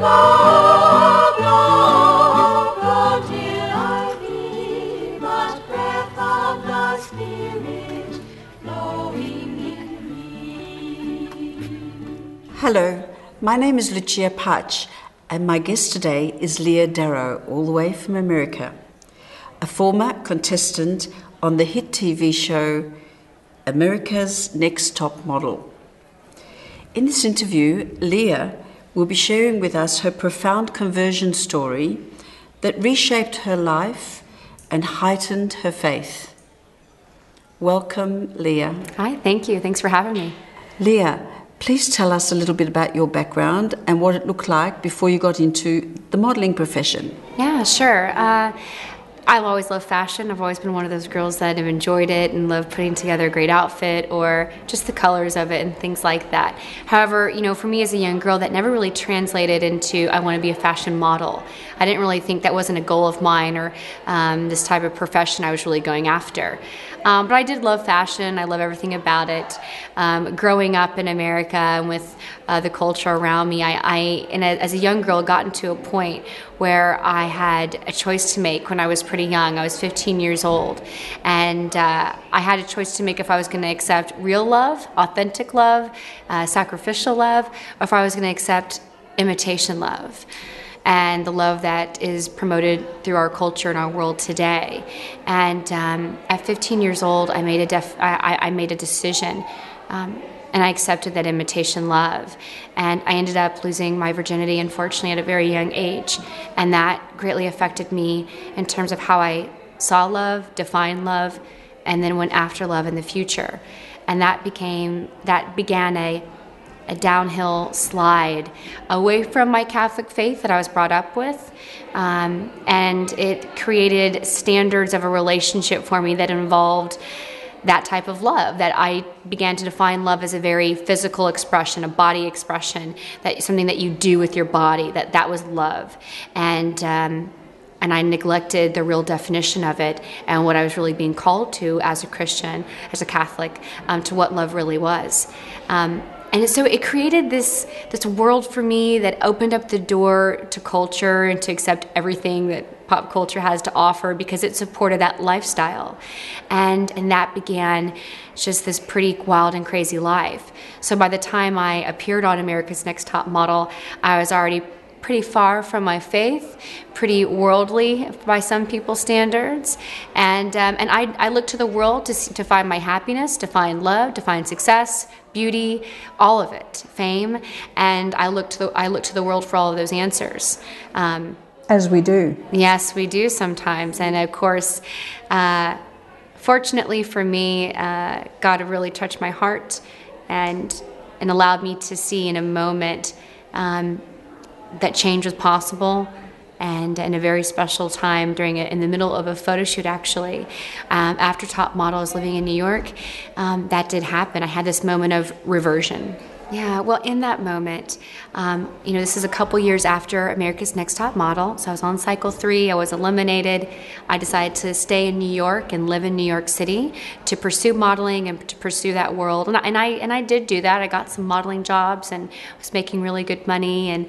Love, love, until I be but breath of the Spirit flowing in me. Hello, my name is Lucia Pace, and my guest today is Leah Darrow, all the way from America, a former contestant on the hit TV show America's Next Top Model. In this interview, Leah will be sharing with us her profound conversion story that reshaped her life and heightened her faith. Welcome, Leah. Hi, thank you. Thanks for having me. Leah, please tell us a little bit about your background and what it looked like before you got into the modeling profession. Yeah, sure. I've always loved fashion. I've always been one of those girls that have enjoyed it and loved putting together a great outfit or just the colors of it and things like that. However, for me as a young girl, that never really translated into I want to be a fashion model. I didn't really think that wasn't a goal of mine or this type of profession I was really going after. But I did love fashion. I love everything about it. Growing up in America and with the culture around me, as a young girl, got into a point where I had a choice to make when I was pretty young. I was 15 years old. And I had a choice to make if I was going to accept real love, authentic love, sacrificial love, or if I was going to accept imitation love. And the love that is promoted through our culture and our world today. And at 15 years old, I made a decision, and I accepted that imitation love. And I ended up losing my virginity, unfortunately, at a very young age. And that greatly affected me in terms of how I saw love, defined love, and then went after love in the future. And that began a downhill slide away from my Catholic faith that I was brought up with, and it created standards of a relationship for me that involved that type of love, that I began to define love as a very physical expression, a body expression, that something that you do with your body, that was love. And I neglected the real definition of it and what I was really being called to as a Christian, as a Catholic, to what love really was. And so it created this world for me that opened up the door to culture and to accept everything that pop culture has to offer because it supported that lifestyle. And that began just this pretty wild and crazy life. So by the time I appeared on America's Next Top Model, I was already pretty far from my faith, pretty worldly by some people's standards, and I looked to the world to find my happiness, to find love, to find success, beauty, all of it, fame, and I looked to the world for all of those answers. As we do. Yes, we do sometimes, and of course, fortunately for me, God really touched my heart and allowed me to see in a moment that change was possible, and in a very special time in the middle of a photo shoot, actually. After Top Model, I was living in New York. That did happen. I had this moment of reversion. Yeah, well, in that moment, this is a couple years after America's Next Top Model, so I was on cycle 3, I was eliminated. I decided to stay in New York and live in New York City to pursue modeling and to pursue that world, and I did do that. I got some modeling jobs and was making really good money, and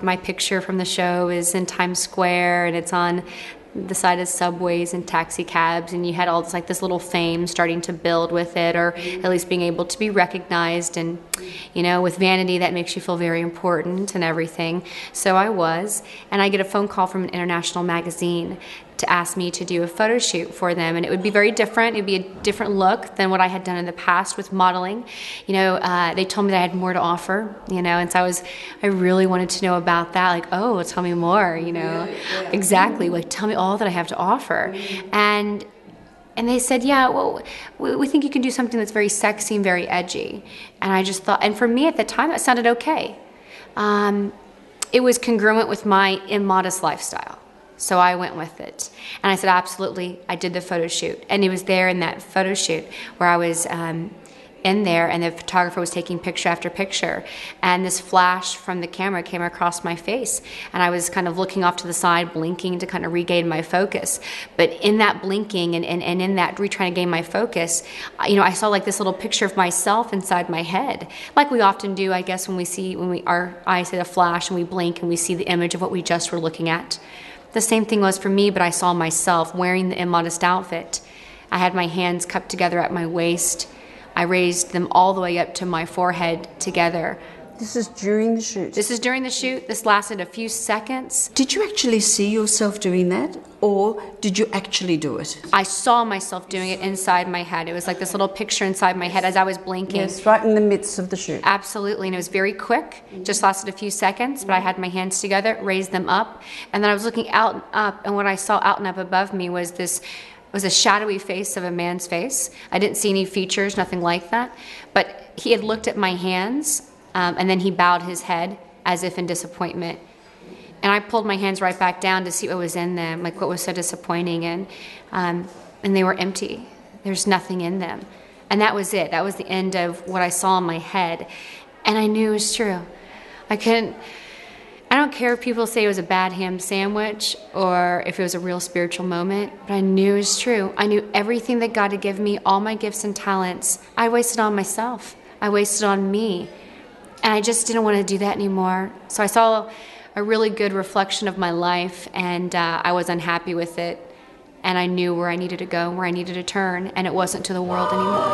my picture from the show is in Times Square, and it's on the side of subways and taxi cabs, and you had all this little fame starting to build with it, or at least being able to be recognized, and with vanity that makes you feel very important and everything. So I was, and I get a phone call from an international magazine to ask me to do a photo shoot for them, and it would be very different. It'd be a different look than what I had done in the past with modeling. They told me that I had more to offer, and so I really wanted to know about that. Like, oh, tell me more, exactly. Like, tell me all that I have to offer. And they said, yeah, well, we think you can do something that's very sexy and very edgy. And I just thought, and for me at the time, that sounded okay. It was congruent with my immodest lifestyle. So I went with it. And I said, absolutely. I did the photo shoot. And it was there in that photo shoot where I was in there, and the photographer was taking picture after picture, and this flash from the camera came across my face, and I was kind of looking off to the side, blinking to kind of regain my focus. But in that blinking and in that trying to gain my focus, I saw like this little picture of myself inside my head, like we often do, I guess, when our eyes hit a flash and we blink and we see the image of what we just were looking at. The same thing was for me, but I saw myself wearing the immodest outfit. I had my hands cupped together at my waist. I raised them all the way up to my forehead together. This is during the shoot? This is during the shoot. This lasted a few seconds. Did you actually see yourself doing that, or did you actually do it? I saw myself doing it inside my head. It was like this little picture inside my head as I was blinking. Yes, right in the midst of the shoot. Absolutely, and it was very quick. Just lasted a few seconds, but I had my hands together, raised them up, and then I was looking out and up, and what I saw out and up above me was a shadowy face of a man's face. I didn't see any features, nothing like that. But he had looked at my hands, and then he bowed his head as if in disappointment. And I pulled my hands right back down to see what was in them, like what was so disappointing. And they were empty. There's nothing in them. And that was it. That was the end of what I saw in my head. And I knew it was true. I don't care if people say it was a bad ham sandwich or if it was a real spiritual moment, but I knew it was true. I knew everything that God had given me, all my gifts and talents, I wasted on myself. I wasted on me. And I just didn't want to do that anymore. So I saw a really good reflection of my life, and I was unhappy with it. And I knew where I needed to go and where I needed to turn, and it wasn't to the world anymore.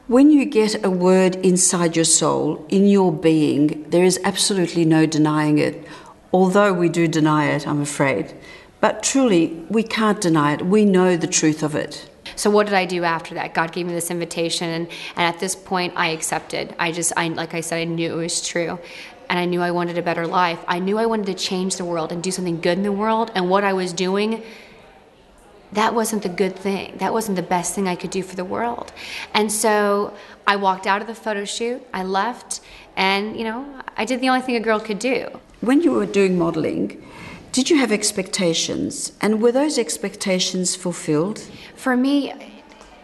When you get a word inside your soul, in your being, there is absolutely no denying it. Although we do deny it, I'm afraid. But truly, we can't deny it. We know the truth of it. So what did I do after that? God gave me this invitation, and at this point, I accepted. Like I said, I knew it was true. And I knew I wanted a better life. I knew I wanted to change the world and do something good in the world. And what I was doing, that wasn't the good thing. That wasn't the best thing I could do for the world. And so I walked out of the photo shoot, I left, and, I did the only thing a girl could do. When you were doing modeling, did you have expectations? And were those expectations fulfilled? For me,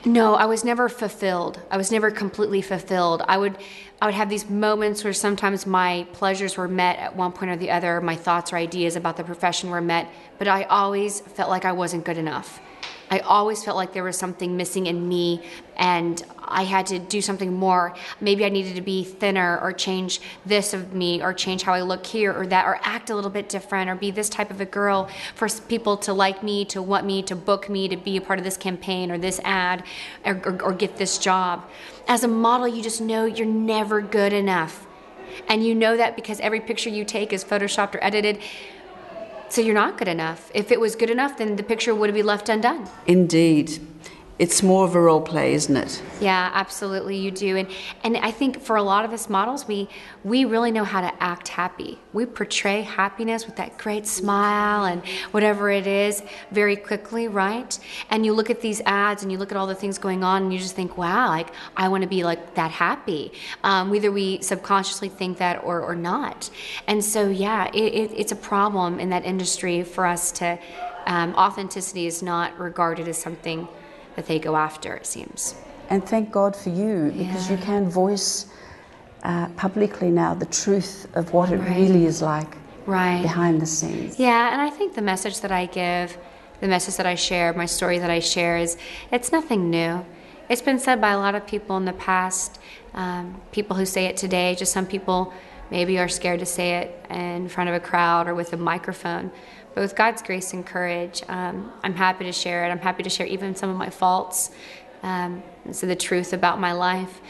no, I was never fulfilled. I was never completely fulfilled. I would have these moments where sometimes my pleasures were met at one point or the other, my thoughts or ideas about the profession were met, but I always felt like I wasn't good enough. I always felt like there was something missing in me, and I had to do something more. Maybe I needed to be thinner, or change this of me, or change how I look here or that, or act a little bit different, or be this type of a girl for people to like me, to want me, to book me, to be a part of this campaign or this ad, or get this job. As a model, you just know you're never good enough. And you know that because every picture you take is photoshopped or edited. So you're not good enough. If it was good enough, then the picture would be left undone. Indeed. It's more of a role play, isn't it? Yeah, absolutely, you do. And I think for a lot of us models, we really know how to act happy. We portray happiness with that great smile and whatever it is very quickly, right? And you look at these ads and you look at all the things going on and you just think, wow, like I want to be like that happy. Whether we subconsciously think that or not. And so, yeah, it's a problem in that industry for us to, authenticity is not regarded as something that they go after, it seems. And thank God for you, because you can voice publicly now the truth of what it really is like behind the scenes. Yeah, and I think the message that I give, the message that I share, my story that I share it's nothing new. It's been said by a lot of people in the past, people who say it today, just some people maybe are scared to say it in front of a crowd or with a microphone. But with God's grace and courage, I'm happy to share it. I'm happy to share even some of my faults, and so the truth about my life,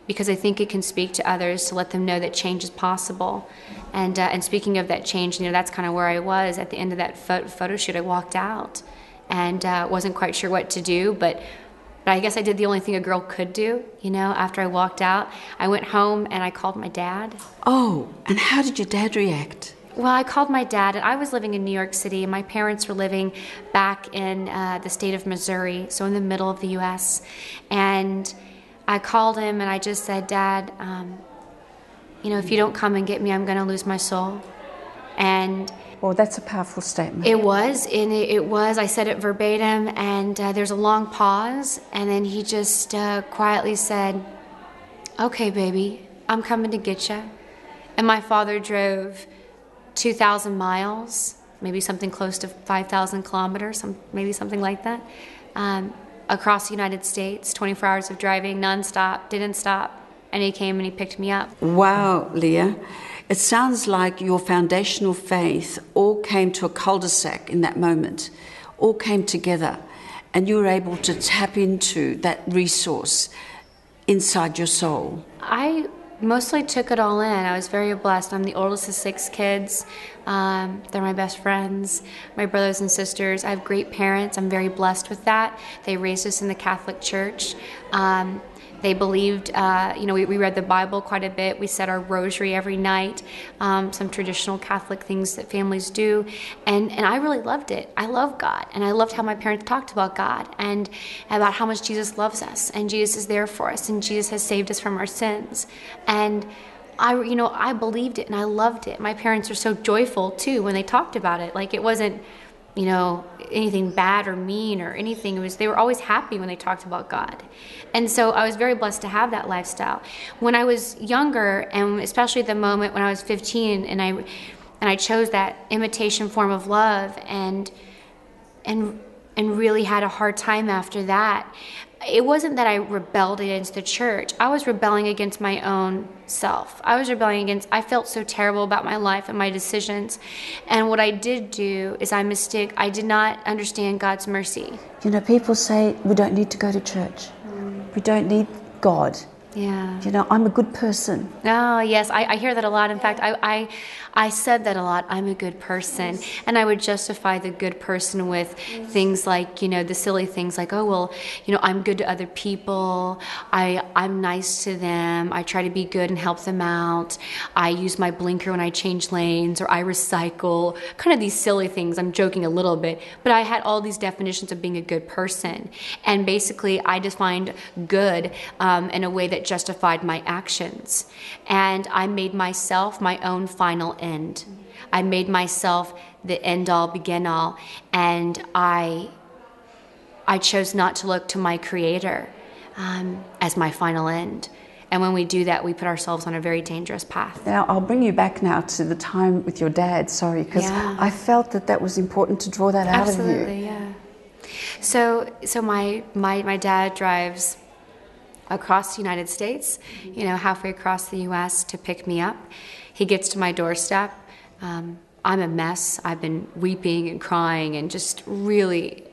because I think it can speak to others to let them know that change is possible. And speaking of that change, that's kind of where I was at the end of that photo shoot. I walked out and wasn't quite sure what to do, but I guess I did the only thing a girl could do. After I walked out, I went home and I called my dad. Oh, and how did your dad react? Well, I called my dad, and I was living in New York City, and my parents were living back in the state of Missouri, so in the middle of the U.S. And I called him, and I just said, Dad, if you don't come and get me, I'm going to lose my soul. And Well, that's a powerful statement. it was, and it was. I said it verbatim, and there's a long pause, and then he just quietly said, okay, baby, I'm coming to get you. And my father drove 2,000 miles, maybe something close to 5,000 kilometers, maybe something like that, across the United States, 24 hours of driving, nonstop, didn't stop. And he came and he picked me up. Wow, Leah. It sounds like your foundational faith all came to a cul-de-sac in that moment, all came together, and you were able to tap into that resource inside your soul. I mostly took it all in. I was very blessed. I'm the oldest of 6 kids. They're my best friends, my brothers and sisters. I have great parents. I'm very blessed with that. They raised us in the Catholic Church. They believed, we read the Bible quite a bit. We said our rosary every night, some traditional Catholic things that families do. And I really loved it. I love God. And I loved how my parents talked about God and about how much Jesus loves us and Jesus is there for us and Jesus has saved us from our sins. And I believed it and I loved it. My parents were so joyful too when they talked about it. Like it wasn't, anything bad or mean or anything. They were always happy when they talked about God. And so I was very blessed to have that lifestyle. When I was younger, and especially at the moment when I was 15, and I chose that imitation form of love and really had a hard time after that. It wasn't that I rebelled against the church. I was rebelling against my own self. I felt so terrible about my life and my decisions. And what I did do is I did not understand God's mercy. People say we don't need to go to church. We don't need God. Yeah. I'm a good person. Oh, yes. I hear that a lot. In fact, I said that a lot. I'm a good person. And I would justify the good person with things like, the silly things like, I'm good to other people. I'm nice to them. I try to be good and help them out. I use my blinker when I change lanes, or I recycle. Kind of these silly things. I'm joking a little bit. But I had all these definitions of being a good person. And basically, I defined good in a way that justified my actions. And I made myself my own final end. I made myself the end all, begin all. And I chose not to look to my Creator as my final end. And when we do that, we put ourselves on a very dangerous path. Now, I'll bring you back now to the time with your dad, because I felt that was important to draw that out of you. Absolutely, yeah. So my dad drives across the United States, halfway across the U.S. to pick me up. He gets to my doorstep. I'm a mess. I've been weeping and crying and just really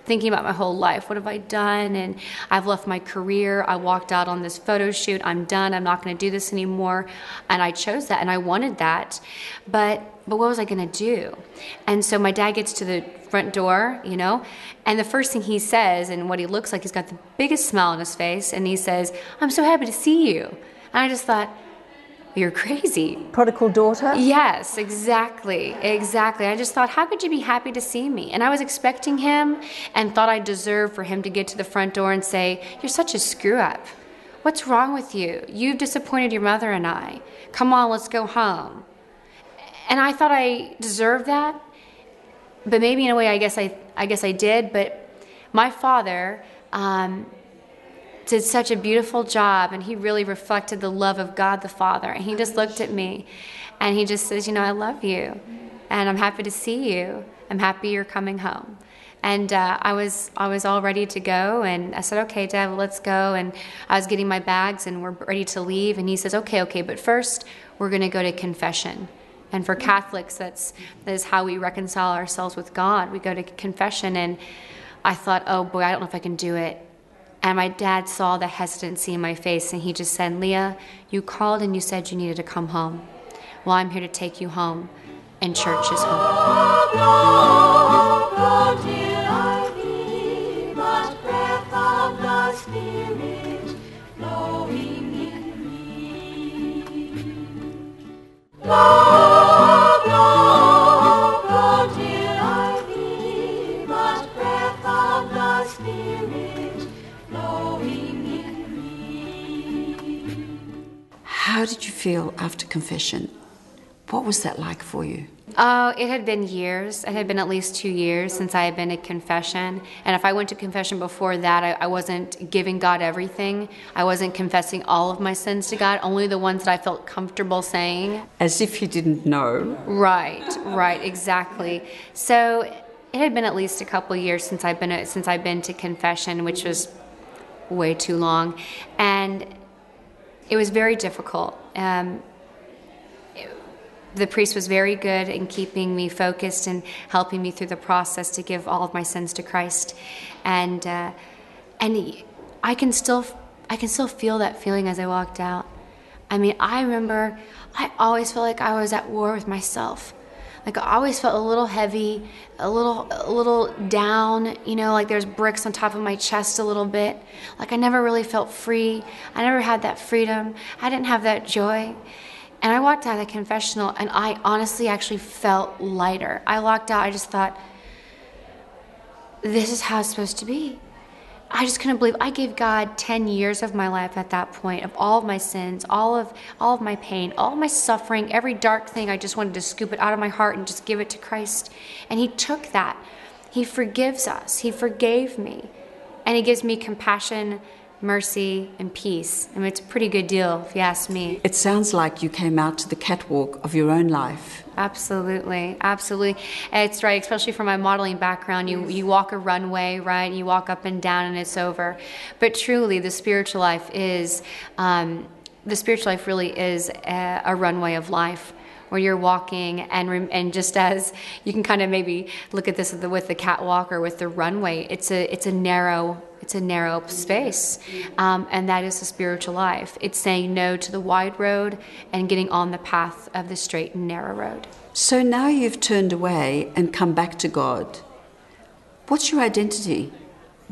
thinking about my whole life. What have I done? And I've left my career. I walked out on this photo shoot. I'm done. I'm not going to do this anymore. And I chose that, and I wanted that. But what was I going to do? And so my dad gets to the front door, and the first thing he says, and what he looks like, he's got the biggest smile on his face, and he says, I'm so happy to see you. And I just thought, you're crazy. Prodigal daughter? Yes, exactly. I just thought, how could you be happy to see me? And I was expecting him and thought I deserved for him to get to the front door and say, you're such a screw up. What's wrong with you? You've disappointed your mother and I. Come on, let's go home. And I thought I deserved that. But maybe in a way, I guess I did. But my father did such a beautiful job, and he really reflected the love of God the Father. And he just looked at me, and he just says, I love you, and I'm happy to see you. I'm happy you're coming home. And I was all ready to go, and I said, okay, Dad, well, let's go. And I was getting my bags, and we're ready to leave. And he says, okay, but first we're going to go to confession. And for Catholics, that is how we reconcile ourselves with God. We go to confession, and I thought, oh boy, I don't know if I can do it. And my dad saw the hesitancy in my face, and he just said, Leah, you called and you said you needed to come home. Well, I'm here to take you home, and church is home. Go till I hear much breath of thy Spirit flowing in me. Love, Spirit, flowing in me. How did you feel after confession? What was that like for you? Oh, it had been years. It had been at least 2 years since I had been to confession. And if I went to confession before that, I wasn't giving God everything. I wasn't confessing all of my sins to God, only the ones that I felt comfortable saying. As if you didn't know. Right, exactly. So it had been at least a couple years since I've been to confession, which was way too long. And it was very difficult. The priest was very good in keeping me focused and helping me through the process to give all of my sins to Christ, and I can still feel that feeling as I walked out. I mean, I remember I always felt like I was at war with myself. Like I always felt a little heavy, a little down, like there's bricks on top of my chest a little bit. Like I never really felt free. I never had that freedom. I didn't have that joy. And I walked out of the confessional, and I honestly actually felt lighter. I walked out, I just thought, this is how it's supposed to be. I just couldn't believe I gave God 10 years of my life at that point, of all of my sins, all of my pain, all of my suffering, every dark thing. I just wanted to scoop it out of my heart and just give it to Christ. And He took that. He forgives us. He forgave me. And He gives me compassion, mercy, and peace. I mean, it's a pretty good deal, if you ask me. It sounds like you came out to the catwalk of your own life. Absolutely. It's right, especially from my modeling background. You walk a runway, right? You walk up and down, and it's over. But truly, the spiritual life really is a runway of life, where you're walking, and just as you can kind of maybe look at this with the catwalk or with the runway, it's a narrow space, and that is the spiritual life. It's saying no to the wide road and getting on the path of the straight and narrow road. So now you've turned away and come back to God. What's your identity?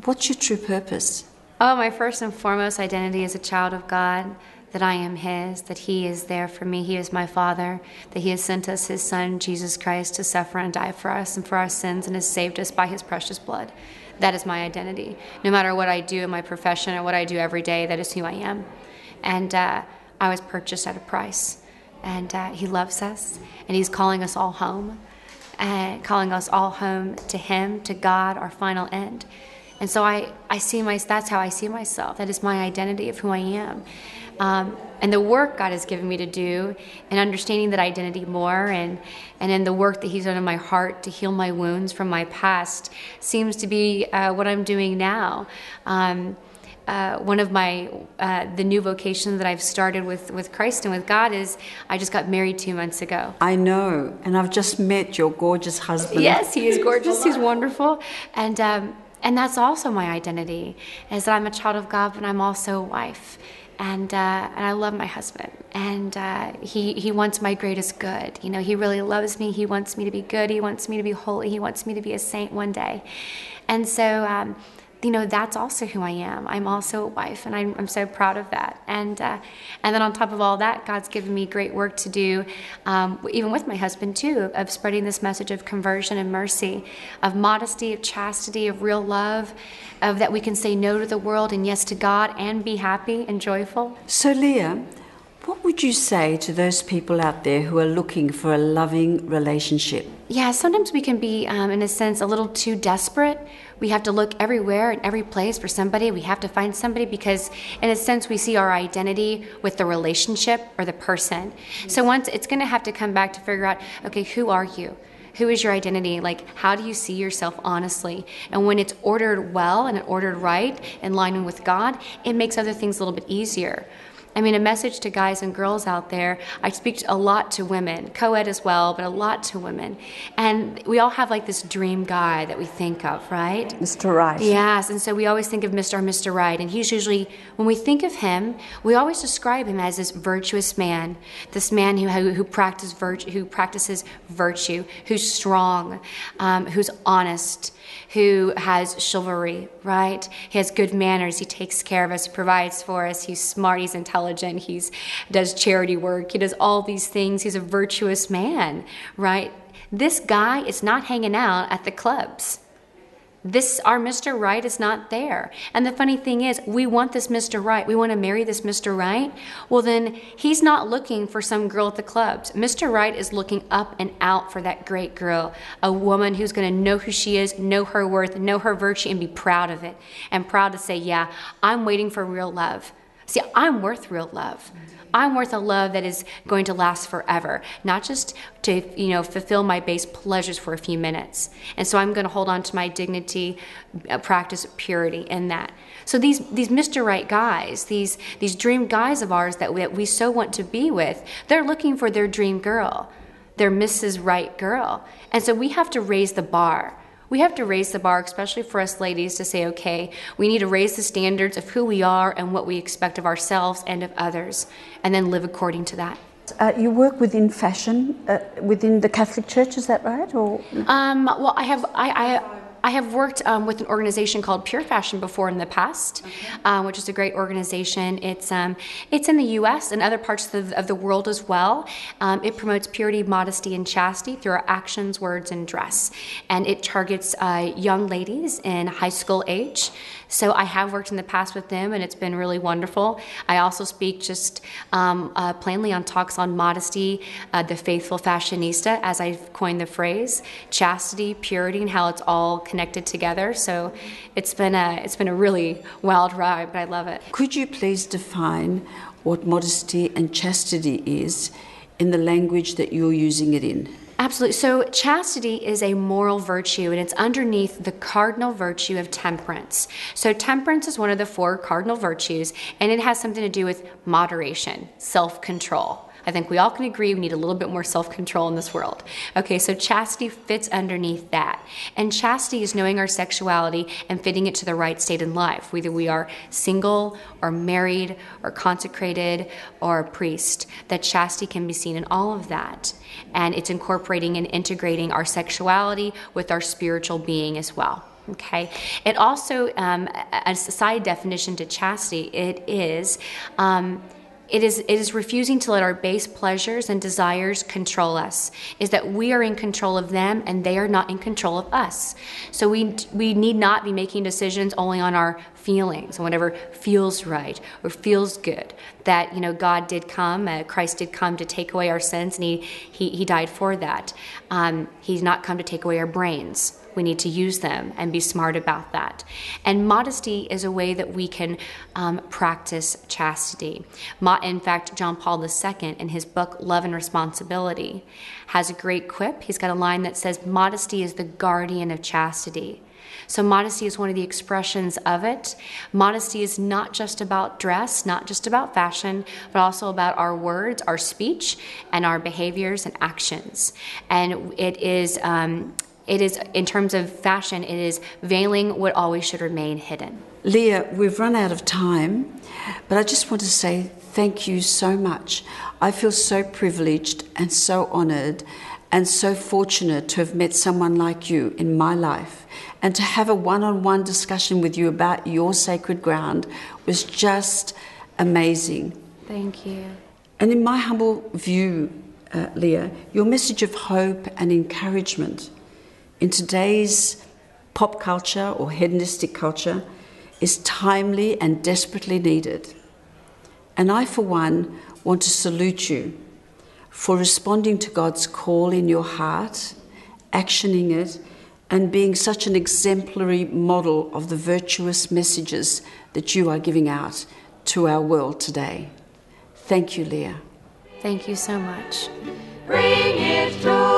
What's your true purpose? Oh, my first and foremost identity is a child of God, that I am His, that He is there for me. He is my Father, that He has sent us His Son, Jesus Christ, to suffer and die for us and for our sins, and has saved us by His precious blood. That is my identity. No matter what I do in my profession or what I do every day, that is who I am. And I was purchased at a price. And He loves us, and He's calling us all home, to Him, to God, our final end. And so that's how I see myself. That is my identity of who I am. And the work God has given me to do, and understanding that identity more, and in the work that He's done in my heart to heal my wounds from my past, seems to be what I'm doing now. One of the new vocations that I've started with Christ and with God is I just got married 2 months ago. I know, and I've just met your gorgeous husband. Yes, he is gorgeous. He's wonderful, and that's also my identity, is that I'm a child of God, but I'm also a wife. And I love my husband, and he wants my greatest good. He really loves me. He wants me to be good. He wants me to be holy. He wants me to be a saint one day. And so, that's also who I am. I'm also a wife, and I'm so proud of that. And then on top of all that, God's given me great work to do, even with my husband too, of spreading this message of conversion and mercy, of modesty, of chastity, of real love, of that we can say no to the world and yes to God and be happy and joyful. So Leah, what would you say to those people out there who are looking for a loving relationship? Yeah, sometimes we can be, in a sense, a little too desperate. We have to look everywhere and every place for somebody. We have to find somebody because, in a sense, we see our identity with the relationship or the person. So once it's going to have to come back to figure out, okay, who are you? Who is your identity? Like, how do you see yourself honestly? And when it's ordered well and ordered right, in line with God, it makes other things a little bit easier. I mean, a message to guys and girls out there. I speak a lot to women, co-ed as well, but a lot to women. And we all have like this dream guy that we think of, right? Mr. Right. Yes, and so we always think of Mr. Right. And he's usually, when we think of him, we always describe him as this virtuous man, this man who practices virtue, who's strong, who's honest, who has chivalry, right? He has good manners. He takes care of us. He provides for us. He's smart. He's intelligent. He does charity work. He does all these things. He's a virtuous man, right? This guy is not hanging out at the clubs. our Mr. Right is not there. And the funny thing is, we want this Mr. Right. We want to marry this Mr. Right. Well, then he's not looking for some girl at the clubs. Mr. Right is looking up and out for that great girl, a woman who's going to know who she is, know her worth, know her virtue, and be proud of it. And proud to say, yeah, I'm waiting for real love. See, I'm worth real love. I'm worth a love that is going to last forever, not just to, fulfill my base pleasures for a few minutes. And so I'm going to hold on to my dignity, practice purity in that. So these Mr. Right guys, these dream guys of ours that we so want to be with, they're looking for their dream girl, their Mrs. Right girl. And so we have to raise the bar. We have to raise the bar, especially for us ladies, to say, okay, we need to raise the standards of who we are and what we expect of ourselves and of others, and then live according to that. You work within fashion, within the Catholic Church, is that right? Or well, I have worked with an organization called Pure Fashion before in the past, which is a great organization. It's in the U.S. and other parts of the world as well. It promotes purity, modesty, and chastity through our actions, words, and dress. And it targets young ladies in high school age. So I have worked in the past with them, and it's been really wonderful. I also speak just plainly on talks on modesty, the faithful fashionista, as I've coined the phrase, chastity, purity, and how it's all connected together. So it's been a really wild ride, but I love it. Could you please define what modesty and chastity is in the language that you're using it in? Absolutely. So chastity is a moral virtue, and it's underneath the cardinal virtue of temperance. So temperance is one of the 4 cardinal virtues, and it has something to do with moderation, self-control. I think we all can agree we need a little bit more self-control in this world. Okay, so chastity fits underneath that. And chastity is knowing our sexuality and fitting it to the right state in life, whether we are single or married or consecrated or a priest. That chastity can be seen in all of that. And it's incorporating and integrating our sexuality with our spiritual being as well. Okay. It also, a side definition to chastity, it is refusing to let our base pleasures and desires control us. Is that we are in control of them and they are not in control of us. So we need not be making decisions only on our feelings and whatever feels right or feels good. That God did come, Christ did come to take away our sins, and he died for that. He's not come to take away our brains. We need to use them and be smart about that. And modesty is a way that we can practice chastity. In fact, John Paul II, in his book, Love and Responsibility, has a great quip. He's got a line that says, modesty is the guardian of chastity. So modesty is one of the expressions of it. Modesty is not just about dress, not just about fashion, but also about our words, our speech, and our behaviors and actions. And it is, in terms of fashion, it is veiling what always should remain hidden. Leah, we've run out of time, but I just want to say thank you so much. I feel so privileged and so honoured and so fortunate to have met someone like you in my life, and to have a one-on-one discussion with you about your sacred ground was just amazing. Thank you. And in my humble view, Leah, your message of hope and encouragement in today's pop culture or hedonistic culture is timely and desperately needed. And I, for one, want to salute you for responding to God's call in your heart, actioning it, and being such an exemplary model of the virtuous messages that you are giving out to our world today. Thank you, Leah. Thank you so much. Bring it to